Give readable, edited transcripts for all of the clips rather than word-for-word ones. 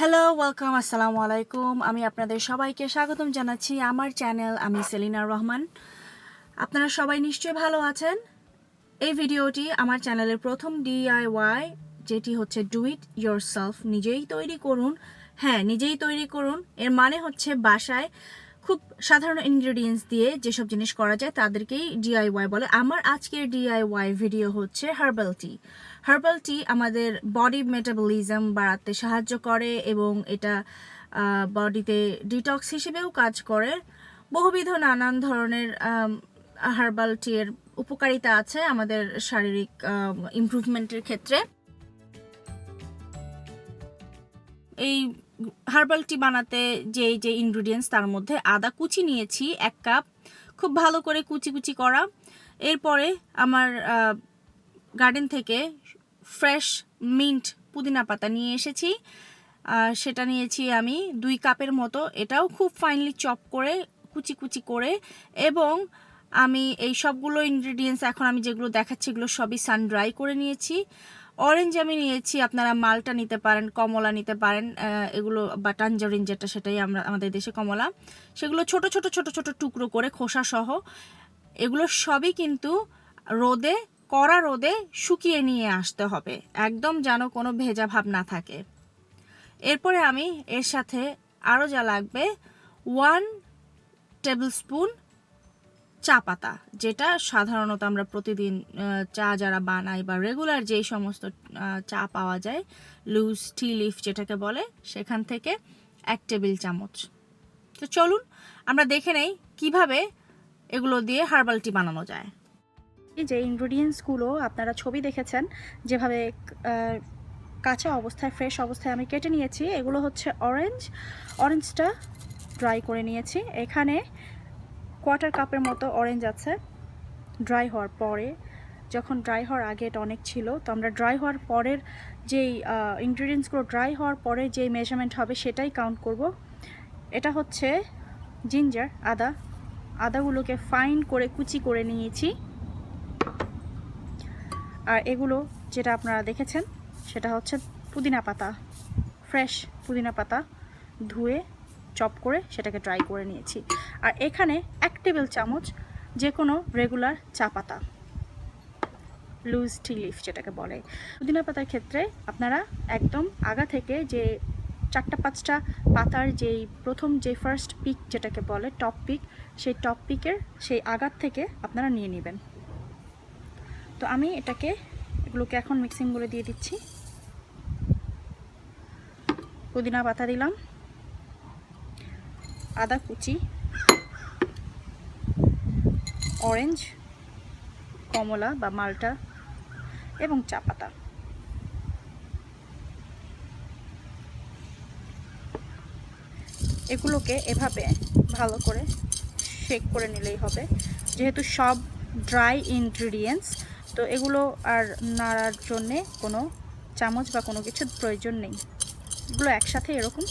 Hello, welcome, আসসালামু আলাইকুম। আমি আপনাদের সবাইকে স্বাগতম জানাচ্ছি আমার চ্যানেল। আমি সেলিনা রহমান। আপনারা সবাই নিশ্চয়ই ভালো আছেন। এই ভিডিওটি আমার চ্যানেলের প্রথম DIY, যেটি হচ্ছে ডু ইট ইয়োরসেলফ, নিজেই তৈরি করুন। হ্যাঁ, নিজেই তৈরি করুন। এর মানে হচ্ছে বাসায় খুব সাধারণ ইনগ্রেডিয়েন্টস দিয়ে যেসব জিনিস করা যায় তাদেরকেই DIY বলে। আমার আজকের DIY ভিডিও হচ্ছে হার্বাল টি। হার্বাল টি আমাদের বডি মেটাবলিজম বাড়াতে সাহায্য করে এবং এটা বডিতে ডিটক্স হিসেবেও কাজ করে। বহুবিধ নানান ধরনের হার্বাল টি এর উপকারিতা আছে আমাদের শারীরিক ইমপ্রুভমেন্টের ক্ষেত্রে। এই হার্বাল টি বানাতে যে ইনগ্রিডিয়েন্টস, তার মধ্যে আদা কুচি নিয়েছি 1 কাপ, খুব ভালো করে কুচি কুচি করা। এরপরে আমার গার্ডেন থেকে ফ্রেশ মিন্ট পুদিনা পাতা নিয়ে এসেছি, সেটা নিয়েছি আমি 2 কাপের মতো। এটাও খুব ফাইনলি চপ করে কুচি কুচি করে। এবং আমি এই সবগুলো ইনগ্রিডিয়েন্টস এখন আমি যেগুলো দেখাচ্ছি এগুলো সবই সান ড্রাই করে নিয়েছি। অরেঞ্জ আমি নিয়েছি, আপনারা মালটা নিতে পারেন, কমলা নিতে পারেন, এগুলো বা টাঞ্জারিন যেটা, সেটাই আমাদের দেশে কমলা। সেগুলো ছোট ছোট ছোট ছোট টুকরো করে খোসা সহ, এগুলো সবই কিন্তু কড়া রোদে শুকিয়ে নিয়ে আসতে হবে, একদম যেন কোনো ভেজা ভাব না থাকে। এরপরে আমি এর সাথে আরও যা লাগবে 1 টেবিল স্পুন চা পাতা, যেটা সাধারণত আমরা প্রতিদিন চা যারা বানাই বা রেগুলার যেই সমস্ত চা পাওয়া যায়, লুজ টি লিফ যেটাকে বলে, সেখান থেকে 1 টেবিল চামচ। তো চলুন আমরা দেখে নেই কিভাবে এগুলো দিয়ে হার্বাল টি বানানো যায়। এই যে ইনগ্রিডিয়েন্টসগুলো আপনারা ছবি দেখেছেন, যেভাবে কাঁচা অবস্থায় ফ্রেশ অবস্থায় আমি কেটে নিয়েছি, এগুলো হচ্ছে অরেঞ্জটা ড্রাই করে নিয়েছি। এখানে 1/4 কাপের মতো অরেঞ্জ আছে। ড্রাই হওয়ার পরে, যখন ড্রাই হওয়ার আগে এটা অনেক ছিল, তো আমরা ড্রাই হওয়ার পরের যেই ইনগ্রিডিয়েন্টসগুলো ড্রাই হওয়ার পরে যেই মেজারমেন্ট হবে সেটাই কাউন্ট করব। এটা হচ্ছে জিঞ্জার, আদাগুলোকে ফাইন করে কুচি করে নিয়েছি। আর এগুলো যেটা আপনারা দেখেছেন সেটা হচ্ছে পুদিনা পাতা, ফ্রেশ পুদিনা পাতা ধুয়ে চপ করে সেটাকে ড্রাই করে নিয়েছি। আর এখানে 1 টেবিল চামচ যে কোনো রেগুলার চা পাতা, লুজ টি লিফ যেটাকে বলে। পুদিনা পাতার ক্ষেত্রে আপনারা একদম আগা থেকে যে 4-5টা পাতার যেই প্রথম যে ফার্স্ট পিক যেটাকে বলে টপ পিক, সেই টপ পিকের সেই আগার থেকে আপনারা নিয়ে নেবেন। তো আমি এগুলোকে এখন মিক্সিং বলে দিয়ে দিচ্ছি। পুদিনা পাতা দিলাম, আদা কুচি, অরেঞ্জ, কমলা বা মালটা এবং চা পাতা। এগুলোকে এভাবে ভালো করে শেক করে নিলেই হবে। যেহেতু সব ড্রাই ইনগ্রিডিয়েন্টস, তো এগুলো আর নাড়ার জন্যে কোনো চামচ বা কোনো কিছুর প্রয়োজন নেই। এগুলো একসাথে এরকম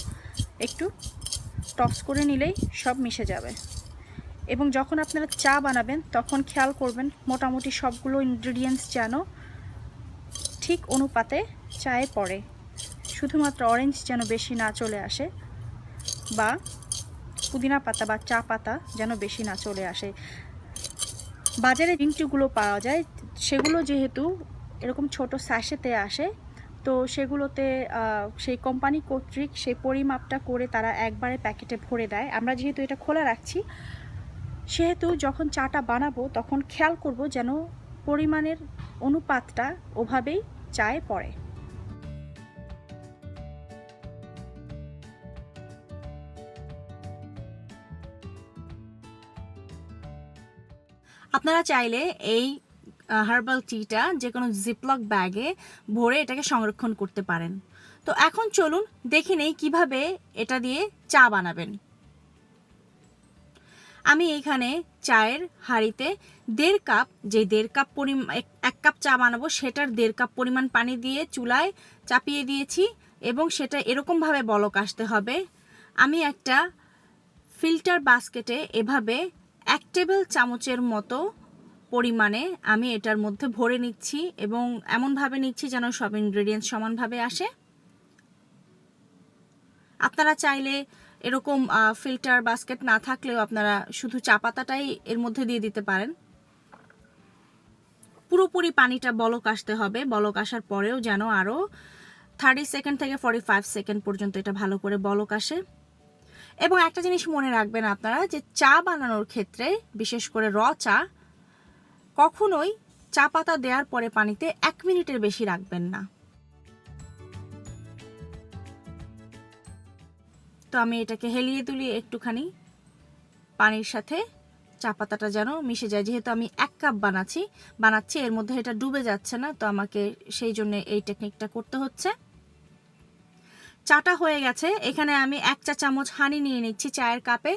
একটু টস করে নিলেই সব মিশে যাবে। এবং যখন আপনারা চা বানাবেন তখন খেয়াল করবেন মোটামুটি সবগুলো ইনগ্রিডিয়েন্টস যেন ঠিক অনুপাতে চায়ে পড়ে। শুধুমাত্র অরেঞ্জ যেন বেশি না চলে আসে, বা পুদিনা পাতা বা চা পাতা যেন বেশি না চলে আসে। বাজারে ড্রিঙ্কগুলো পাওয়া যায়, সেগুলো যেহেতু এরকম ছোট স্যাশেতে আসে, তো সেগুলোতে সেই কোম্পানি কর্তৃক সেই পরিমাপটা করে তারা একবারে প্যাকেটে ভরে দেয়। আমরা যেহেতু এটা খোলা রাখছি, সেহেতু যখন চাটা বানাবো তখন খেয়াল করব যেন পরিমাণের অনুপাতটা ওভাবেই চায়ে পড়ে। আপনারা চাইলে এই হার্বাল টিটা যে কোনো জিপলক ব্যাগে ভরে এটাকে সংরক্ষণ করতে পারেন। তো এখন চলুন দেখে নেই কিভাবে এটা দিয়ে চা বানাবেন। আমি এইখানে চায়ের হাঁড়িতে 1.5 কাপ, যে 1.5 কাপ 1 কাপ চা বানাবো সেটার 1.5 কাপ পরিমাণ পানি দিয়ে চুলায় চাপিয়ে দিয়েছি এবং সেটা এরকমভাবে বলক আসতে হবে। আমি একটা ফিল্টার বাস্কেটে এভাবে 1 টেবিল চামচের মতো পরিমাণে আমি এটার মধ্যে ভরে নিচ্ছি এবং এমনভাবে নিচ্ছি যেন সব ইনগ্রেডিয়েন্টস সমানভাবে আসে। আপনারা চাইলে এরকম ফিল্টার বাস্কেট না থাকলেও আপনারা শুধু চা পাতাটাই এর মধ্যে দিয়ে দিতে পারেন। পুরোপুরি পানিটা বলক আসতে হবে, বলক আসার পরেও যেন আরও 30 সেকেন্ড থেকে 45 সেকেন্ড পর্যন্ত এটা ভালো করে বলক আসে। এবং একটা জিনিস মনে রাখবেন আপনারা, যে চা বানানোর ক্ষেত্রে বিশেষ করে র চা কখনোই চা পাতা দেওয়ার পরে পানিতে 1 মিনিটের বেশি রাখবেন না। তো আমি এটাকে হেলিয়ে তুলিয়ে একটুখানি পানির সাথে চা পাতাটা যেন মিশে যায়। যেহেতু আমি 1 কাপ বানাচ্ছি এর মধ্যে এটা ডুবে যাচ্ছে না, তো আমাকে সেই জন্য এই টেকনিকটা করতে হচ্ছে। চাটা হয়ে গেছে। এখানে আমি 1 চা চামচ হানি নিয়ে নিচ্ছি চায়ের কাপে,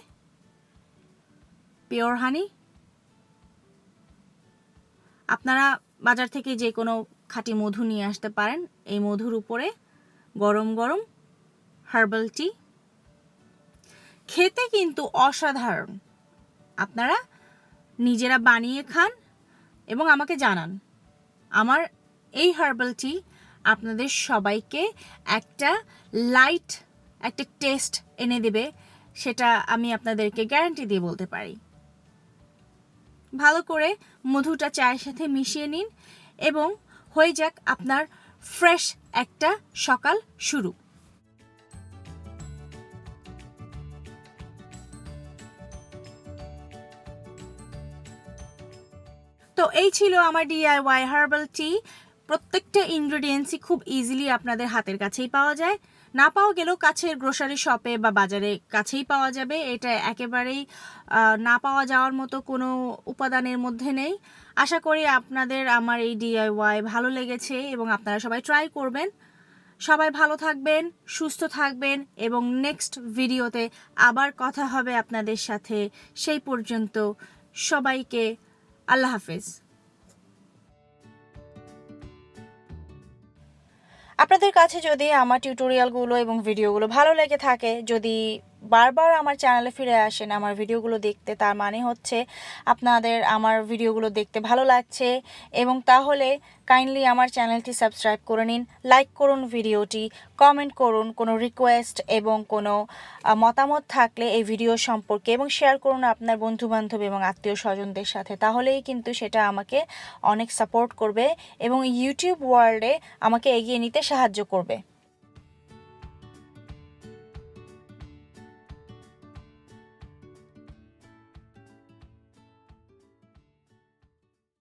পিওর হানি। আপনারা বাজার থেকে যে কোনো খাঁটি মধু নিয়ে আসতে পারেন। এই মধুর উপরে গরম গরম হার্বাল টি, খেতে কিন্তু অসাধারণ। আপনারা নিজেরা বানিয়ে খান এবং আমাকে জানান। আমার এই হার্বাল টি আপনাদের সবাইকে একটা লাইট একটা টেস্ট এনে দেবে, সেটা আমি আপনাদেরকে গ্যারান্টি দিয়ে বলতে পারি। ভালো করে মধুটা চায়ের সাথে মিশিয়ে নিন এবং হয়ে যাক আপনার ফ্রেশ একটা সকাল শুরু। তো এই ছিল আমার DIY হার্বাল টি। প্রত্যেকটা ইনগ্রেডিয়েন্টসই খুব ইজিলি আপনাদের হাতের কাছেই পাওয়া যায়, না পাওয়া গেলেও কাছের গ্রোসারি শপে বা বাজারে কাছেই পাওয়া যাবে। এটা একেবারেই না পাওয়া যাওয়ার মতো কোনো উপাদানের মধ্যে নেই। আশা করি আপনাদের আমার এই DIY ভালো লেগেছে এবং আপনারা সবাই ট্রাই করবেন। সবাই ভালো থাকবেন, সুস্থ থাকবেন এবং নেক্সট ভিডিওতে আবার কথা হবে আপনাদের সাথে। সেই পর্যন্ত সবাইকে আল্লাহ হাফেজ। আপনাদের কাছে যদি আমার টিউটোরিয়ালগুলো এবং ভিডিওগুলো ভালো লেগে থাকে, যদি বারবার আমার চ্যানেলে ফিরে আসেন আমার ভিডিওগুলো দেখতে, তার মানে হচ্ছে আপনাদের আমার ভিডিওগুলো দেখতে ভালো লাগছে। এবং তাহলে কাইন্ডলি আমার চ্যানেলটি সাবস্ক্রাইব করে নিন, লাইক করুন ভিডিওটি, কমেন্ট করুন কোনো রিকোয়েস্ট এবং কোনো মতামত থাকলে এই ভিডিও সম্পর্কে, এবং শেয়ার করুন আপনার বন্ধুবান্ধব এবং আত্মীয় স্বজনদের সাথে। তাহলেই কিন্তু সেটা আমাকে অনেক সাপোর্ট করবে এবং ইউটিউব ওয়ার্ল্ডে আমাকে এগিয়ে নিতে সাহায্য করবে।